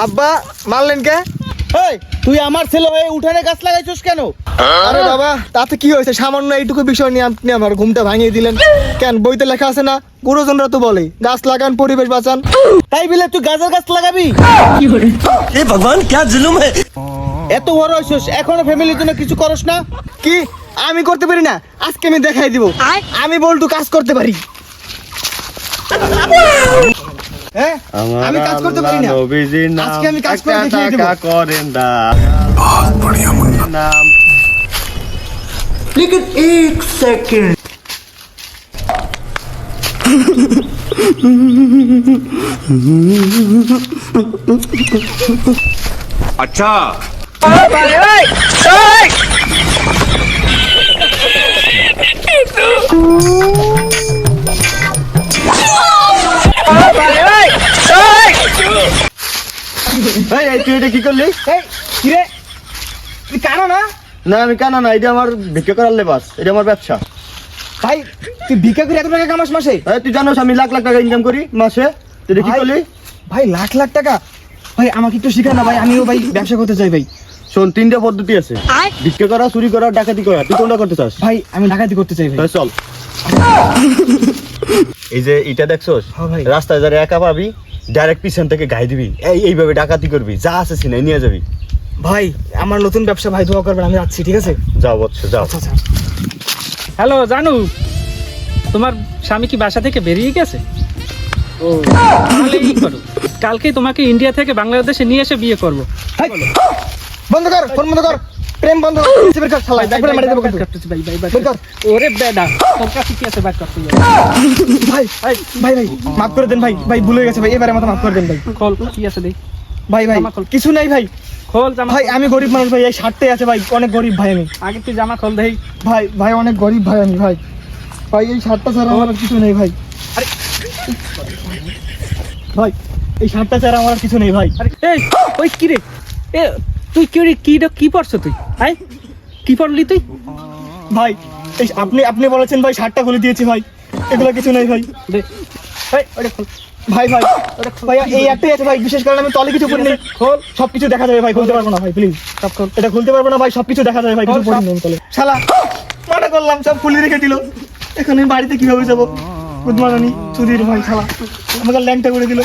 আব্বা মারলেন কে? এই তুই আমার ছেলে হয়ে উঠানে গাছ লাগাইছিস কেন? আরে বাবা তাতে কি হয়েছে, সামান্য এইটুকু বিষয় নিয়ে আপনি আমার ঘুমটা ভাঙিয়ে দিলেন কেন? বইতে লেখা আছে না, গুরুজনরা তো বলে গাছ লাগান পরিবেশ বাঁচান। তাই বলে তুই গাছের গাছ লাগাবি? हे भगवान क्या जुल्म है। এত বড় হইছিস এখনো ফ্যামিলির জন্য কিছু করস না? কি আমি করতে পারি না? আজকে আমি দেখাই দিব আমি বলটু কাজ করতে পারি। হ্যাঁ আমি কাজ করতে পারি না, আজকে আমি কাজ করে দেখিয়ে দেব। बहुत बढ़िया मुन्ना। लेकिन एक सेकंड अच्छा এই তুই এটা কি করলি? এই কি রে, তুই কানো না? না আমি কানা না, এটা আমার ভিক্ষা করার লেবাস, এটা আমার ব্যবসা। ভাই তুই ভিক্ষা করে এত টাকা কামাস মাসে? এই তুই জানোস আমি লাখ লাখ টাকা ইনকাম করি মাসে, তুই এটা কি ভাই, করলি? ভাই লাখ লাখ টাকা? ভাই আমাকে একটু শিখা না ভাই, আমিও ভাই ব্যবসা করতে চাই ভাই। শোন তিনটা পদ্ধতি আছে, ভিক্ষা করা, চুরি করা, ডাকাতি করা, তুই কোনটা করতে চাস? ভাই আমি ডাকাতি করতে চাই ভাই। তাহলে চল। এই যে এটা দেখছোস, হ্যাঁ ভাই। রাস্তায় যারা একা পাবি ডাইরেক্ট পিছন থেকে গাই দিবি, এইভাবে ডাকাতি করবি, যা আছে সিনাই নিয়ে যাবি। ভাই আমার নতুন ব্যবসা ভাই, দোয়া করবেন, আমি যাচ্ছি, ঠিক আছে? যাও বৎস যাও। আচ্ছা আচ্ছা। হ্যালো জানু, তোমার স্বামী কি বাসা থেকে বেরিয়ে গেছে? ও তাহলে এই করো, কালকে তোমাকে ইন্ডিয়া থেকে বাংলাদেশে নিয়ে এসে বিয়ে করবো। ভাই, বন্ধ কর, ফোন বন্ধ কর, প্রেম বন্ধ কর, বের কর শালা, দেখবে মারি দেবো কিন্তু। বের কর। ওরে বেডা, তোর কাছে কি আছে বাক করতে? ভাই ভাই ভাই ভাই মাফ করে দেন ভাই, ভাই ভুলে গেছে ভাই, এবারে মতো মাফ করে দেন ভাই। খোল, কি আছে দেখ। ভাই ভাই জামা খোল। কিছু নাই ভাই, খোল জামা। ভাই আমি গরিব মানুষ ভাই, এই শার্টটাই আছে ভাই, অনেক গরিব ভাই আমি। আগে তুই জামা খোল দেই। ভাই ভাই অনেক গরিব ভাই আমি ভাই, ভাই এই শার্টটা ছাড়া আমার আর কিছু নেই ভাই। আরে ভাই এই শার্টটা ছাড়া আমার আর কিছু নেই ভাই। আরে এই ওই কি রে, এ তুই কি পড়ছ তুই? হাই কি পড়লি তুই? ভাই এই আপনি বলেছেন ভাই শার্টটা খুলে দিয়েছি ভাই, এগুলো কিছু নেই ভাই। দে এই ওরে খোল। ভাই ভাই ভাই এই একটাই আছে ভাই, বিশেষ কারণে আমি তলে কিছু পড়িনি। খোল, সবকিছু দেখা যাবে ভাই, খুলতে পারবো না ভাই, প্লিজ সব খোল, এটা খুলতে পারবো না ভাই, সবকিছু দেখা যাবে ভাই, কিছু পড়িনি আমি তলে। শালা মানা করলাম, সব খুলে রেখে দিল, এখন আমি বাড়িতে কিভাবে যাবো? বুধমারানি চুরির ভাই শালা আমাকে ল্যাংটা করে দিল।